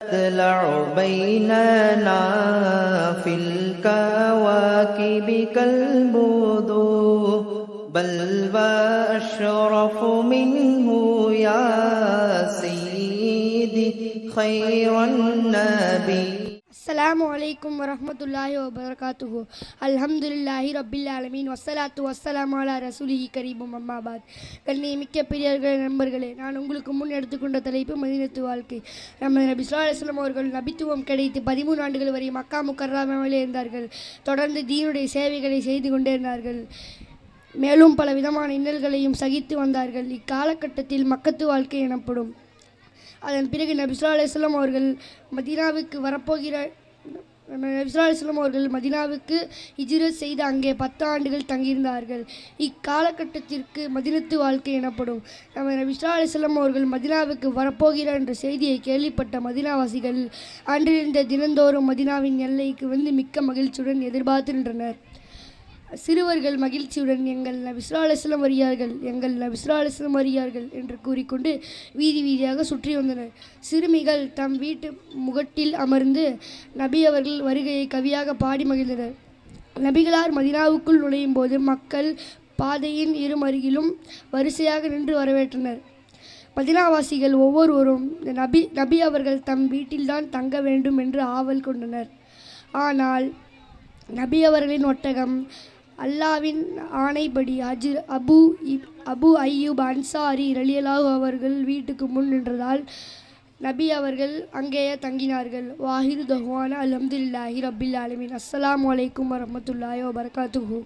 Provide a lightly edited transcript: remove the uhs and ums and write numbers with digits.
تطلع بيننا في الكواكب كالبدور بل وأشرف منه يا سيدي خير النبي. அஸ்ஸலாமு அலைக்கும் வரஹ்மத்துல்லாஹி வபரகாத்துஹு. அல்ஹம்துலில்லாஹி ரப்பில் ஆலமீன் வஸ்ஸலாத்து வஸ்ஸலாமு அலா ரசூலிஹி கரீமும் அம்மாபாத். கண்ணியமிக்க பெரியவர்களே, நண்பர்களே, நான் உங்களுக்கு முன் எடுத்துக்கொண்ட தலைப்பு மதீனத்து வாழ்க்கை. நமது நபி ஸல்லல்லாஹு அலைஹி வஸல்லம் அவர்கள் நபித்துவம் கிடைத்து 13 ஆண்டுகள் வரை மக்கா முக்கர்ரமாவிலே இருந்தார்கள். தொடர்ந்து தீனுடைய சேவைகளை செய்து கொண்டே இருந்தார்கள். மேலும் பல விதமான இன்னல்களையும் சகித்து வந்தார்கள். இக்காலகட்டத்தில் மக்கத்து வாழ்க்கை எனப்படும். அதன் பிறகு நபி ஸல்லல்லாஹு அலைஹி வஸல்லம் அவர்கள் மதீனாவுக்கு ஹிஜ்ரத் செய்து அங்கே 10 ஆண்டுகள் தங்கியிருந்தார்கள். இக்காலகட்டத்திற்கு மதீனத்து வாழ்க்கை எனப்படும். நம்ம நபி ஸல்லல்லாஹு அலைஹி வஸல்லம் அவர்கள் மதீனாவுக்கு வரப்போகிறார் என்ற செய்தியை கேள்விப்பட்ட மதீனாவாசிகள் அன்றிருந்த தினந்தோறும் மதீனாவின் எல்லைக்கு வந்து மிக்க மகிழ்ச்சியுடன் எதிர்பார்த்து நின்றனர். சிறுவர்கள் மகிழ்ச்சியுடன் எங்கள் நபி ஸல்லல்லாஹு அலைஹி வஸல்லம் வருகிறார்கள், எங்கள் நபி ஸல்லல்லாஹு அலைஹி வஸல்லம் வருகிறார்கள் என்று கூறிக்கொண்டு வீதி வீதியாக சுற்றி வந்தனர். சிறுமிகள் தம் வீட்டு முகட்டில் அமர்ந்து நபி அவர்கள் வருகையை கவியாக பாடி மகிழ்ந்தனர். நபிகளார் மதீனாவுக்குள் நுழையும் போது மக்கள் பாதையின் இருமருகிலும் வரிசையாக நின்று வரவேற்றனர். மதீனாவாசிகள் ஒவ்வொருவரும் நபி அவர்கள் தம் வீட்டில்தான் தங்க வேண்டும் என்று ஆவல் கொண்டனர். ஆனால் நபி அவர்களின் ஒட்டகம் அல்லாவின் ஆணைப்படி அபு அய்யூப் அன்சாரி ரலியல்லாஹு அவர்கள் வீட்டுக்கு முன் நின்றதால் நபி அவர்கள் அங்கேயே தங்கினார்கள். வாஹிரு தஹ்வானா அல்ஹம்துலில்லாஹி ரப்பில் ஆலமீன். அஸ்ஸலாமு அலைக்கும் வரஹ்மத்துல்லாஹி வபரகாத்துஹு.